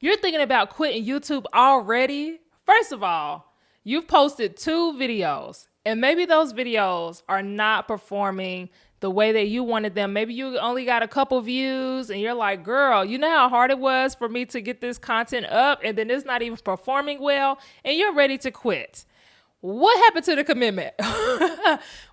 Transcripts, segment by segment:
you're thinking about quitting YouTube already, first of all, you've posted 2 videos and maybe those videos are not performing the way that you wanted them. Maybe you only got a couple views and you're like, girl, you know how hard it was for me to get this content up and then it's not even performing well and you're ready to quit. What happened to the commitment?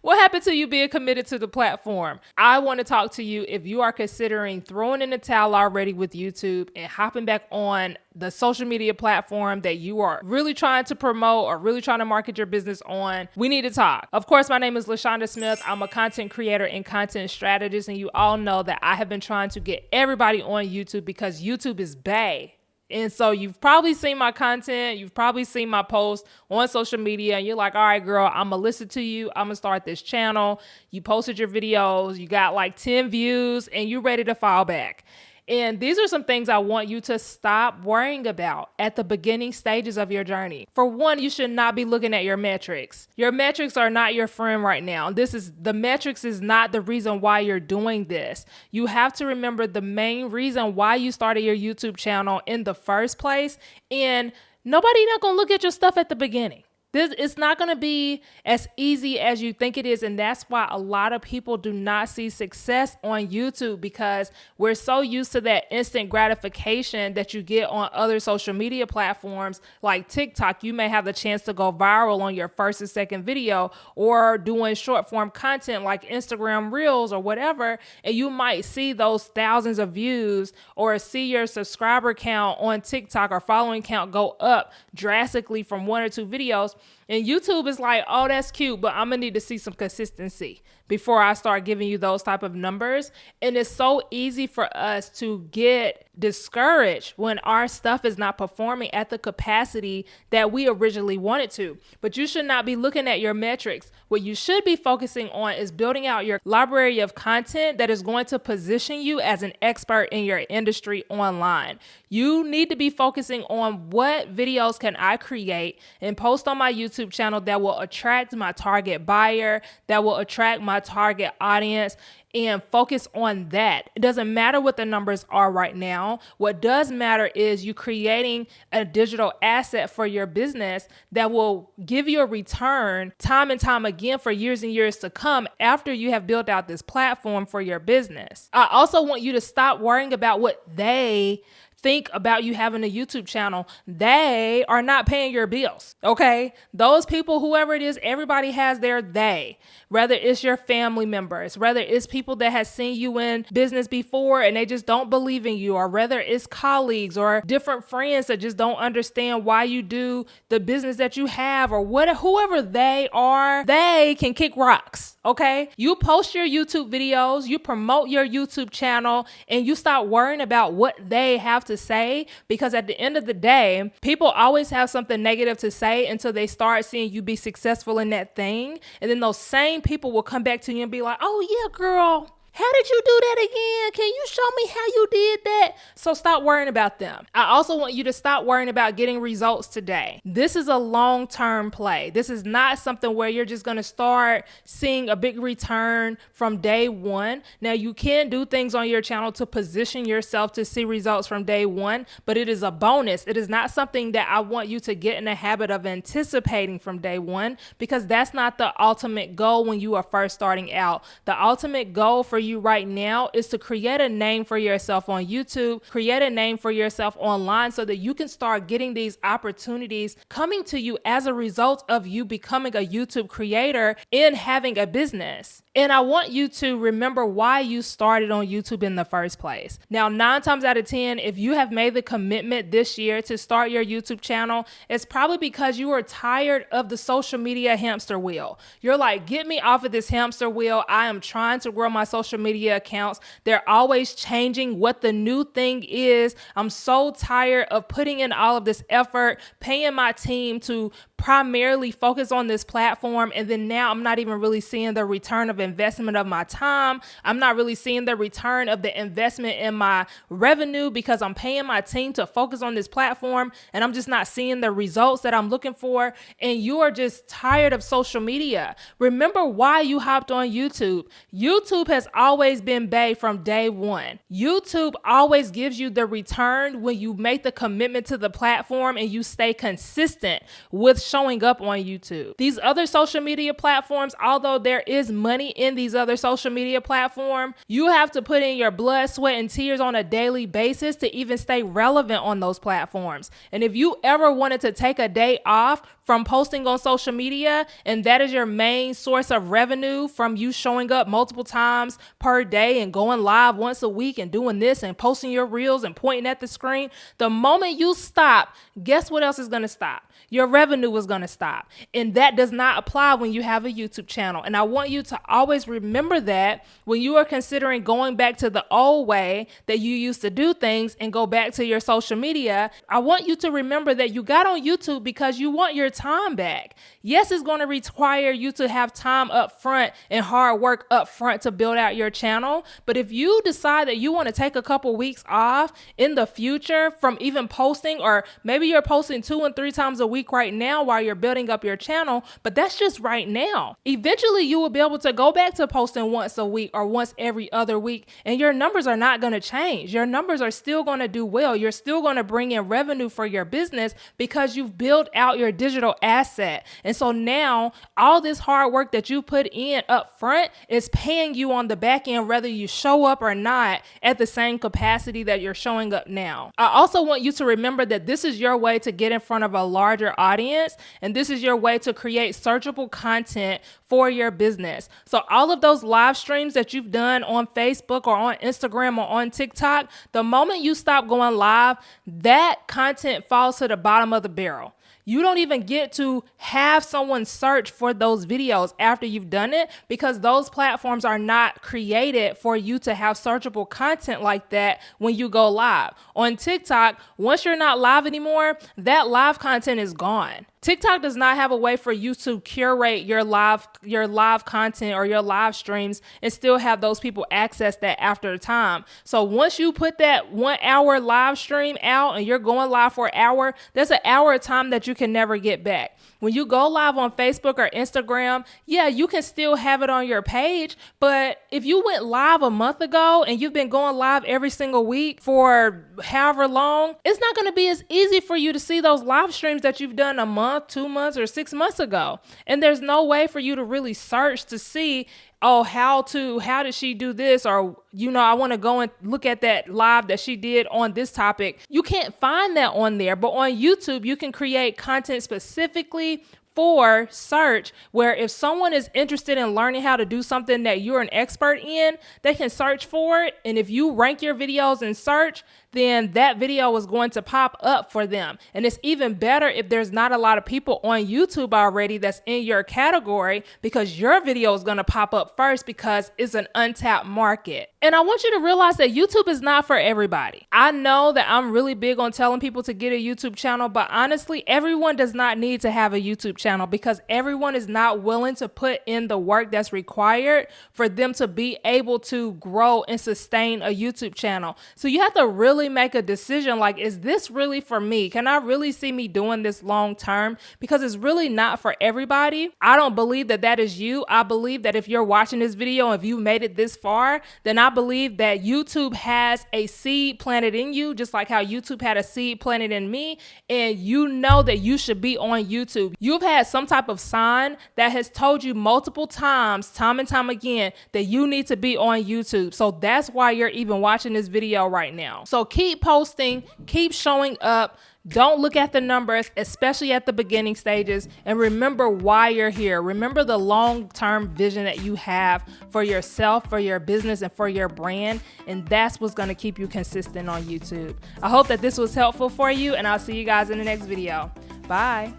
What happened to you being committed to the platform? I want to talk to you if you are considering throwing in the towel already with YouTube and hopping back on the social media platform that you are really trying to promote or really trying to market your business on. We need to talk. Of course, my name is Lashawnda Smith. I'm a content creator and content strategist, and you all know that I have been trying to get everybody on YouTube because YouTube is bae. And so you've probably seen my content, you've probably seen my posts on social media, and you're like, all right, girl, I'm gonna listen to you. I'm gonna start this channel. You posted your videos, you got like 10 views, and you're ready to fall back. And these are some things I want you to stop worrying about at the beginning stages of your journey. For one, you should not be looking at your metrics. Your metrics are not your friend right now. The metrics is not the reason why you're doing this. You have to remember the main reason why you started your YouTube channel in the first place. And nobody not gonna look at your stuff at the beginning. It's not going to be as easy as you think it is. And that's why a lot of people do not see success on YouTube, because we're so used to that instant gratification that you get on other social media platforms like TikTok. You may have the chance to go viral on your first and second video, or doing short form content like Instagram Reels or whatever. And you might see those thousands of views or see your subscriber count on TikTok or following count go up drastically from 1 or 2 videos. And YouTube is like, oh, that's cute, but I'm gonna need to see some consistency before I start giving you those type of numbers. And it's so easy for us to get discouraged when our stuff is not performing at the capacity that we originally wanted to. But you should not be looking at your metrics. What you should be focusing on is building out your library of content that is going to position you as an expert in your industry online. You need to be focusing on what videos can I create and post on my YouTube channel that will attract my target buyer, that will attract my target audience, and focus on that. It doesn't matter what the numbers are right now. What does matter is you creating a digital asset for your business that will give you a return time and time again for years and years to come after you have built out this platform for your business. I also want you to stop worrying about what they think about you having a YouTube channel. They are not paying your bills, okay? Those people, whoever it is, everybody has their they. Whether it's your family members, whether it's people that have seen you in business before and they just don't believe in you, or whether it's colleagues or different friends that just don't understand why you do the business that you have, or whoever they are, they can kick rocks, okay? You post your YouTube videos, you promote your YouTube channel, and you stop worrying about what they have to say, because at the end of the day, people always have something negative to say until they start seeing you be successful in that thing. And then those same people will come back to you and be like, oh yeah, girl, how did you do that again? Can you show me how you did that? So stop worrying about them. I also want you to stop worrying about getting results today. This is a long-term play. This is not something where you're just going to start seeing a big return from day one. Now, you can do things on your channel to position yourself to see results from day one, but it is a bonus. It is not something that I want you to get in the habit of anticipating from day one, because that's not the ultimate goal when you are first starting out. The ultimate goal for you right now is to create a name for yourself on YouTube, create a name for yourself online, so that you can start getting these opportunities coming to you as a result of you becoming a YouTube creator and having a business. And I want you to remember why you started on YouTube in the first place. Now, 9 times out of 10, if you have made the commitment this year to start your YouTube channel, it's probably because you are tired of the social media hamster wheel. You're like, get me off of this hamster wheel. I am trying to grow my social media accounts. They're always changing what the new thing is. I'm so tired of putting in all of this effort, paying my team to primarily focus on this platform, and then now I'm not even really seeing the return of investment of my time. I'm not really seeing the return of the investment in my revenue because I'm paying my team to focus on this platform and I'm just not seeing the results that I'm looking for. And you are just tired of social media. Remember why you hopped on YouTube. YouTube has always been bae from day one. YouTube always gives you the return when you make the commitment to the platform and you stay consistent with showing up on YouTube. These other social media platforms, although there is money in these other social media platforms, you have to put in your blood, sweat, and tears on a daily basis to even stay relevant on those platforms. And if you ever wanted to take a day off from posting on social media, and that is your main source of revenue from you showing up multiple times per day and going live once a week and doing this and posting your reels and pointing at the screen, the moment you stop, guess what else is going to stop? Your revenue is going to stop. And that does not apply when you have a YouTube channel. And I want you to always remember that when you are considering going back to the old way that you used to do things and go back to your social media, I want you to remember that you got on YouTube because you want your time back. Yes, it's going to require you to have time up front and hard work up front to build out your channel. But if you decide that you want to take a couple weeks off in the future from even posting, or maybe you're posting 2 and 3 times a week right now while you're building up your channel, but that's just right now. Eventually, you will be able to go back to posting once a week or once every other week, and your numbers are not going to change. Your numbers are still going to do well. You're still going to bring in revenue for your business because you've built out your digital asset. And so now all this hard work that you put in up front is paying you on the back end, whether you show up or not at the same capacity that you're showing up now. I also want you to remember that this is your way to get in front of a larger audience, and this is your way to create searchable content for your business. So all of those live streams that you've done on Facebook or on Instagram or on TikTok, the moment you stop going live, that content falls to the bottom of the barrel. You don't even get to have someone search for those videos after you've done it because those platforms are not created for you to have searchable content like that when you go live. On TikTok, once you're not live anymore, that live content is gone. TikTok does not have a way for you to curate your live content or your live streams and still have those people access that after a time. So once you put that 1 hour live stream out and you're going live for an hour, there's an hour of time that you can never get back. When you go live on Facebook or Instagram, yeah, you can still have it on your page. But if you went live a month ago and you've been going live every single week for however long, it's not going to be as easy for you to see those live streams that you've done a month, 2 months, or 6 months ago. And there's no way for you to really search to see, oh, how did she do this? Or, I want to go and look at that live that she did on this topic. You can't find that on there, but on YouTube, you can create content specifically for search, where if someone is interested in learning how to do something that you're an expert in, they can search for it. And if you rank your videos in search, then that video is going to pop up for them. And it's even better if there's not a lot of people on YouTube already that's in your category, because your video is going to pop up first because it's an untapped market. And I want you to realize that YouTube is not for everybody. I know that I'm really big on telling people to get a YouTube channel, but honestly, everyone does not need to have a YouTube channel because everyone is not willing to put in the work that's required for them to be able to grow and sustain a YouTube channel. So you have to really make a decision, like, is this really for me? Can I really see me doing this long term? Because it's really not for everybody. I don't believe that that is you. I believe that if you're watching this video, if you made it this far, then I believe that YouTube has a seed planted in you, just like how YouTube had a seed planted in me, and you know that you should be on YouTube. You've had some type of sign that has told you multiple times, time and time again, that you need to be on YouTube. So that's why you're even watching this video right now. So keep posting, keep showing up. Don't look at the numbers, especially at the beginning stages, and remember why you're here. Remember the long-term vision that you have for yourself, for your business, and for your brand, and that's what's going to keep you consistent on YouTube. I hope that this was helpful for you, and I'll see you guys in the next video. Bye.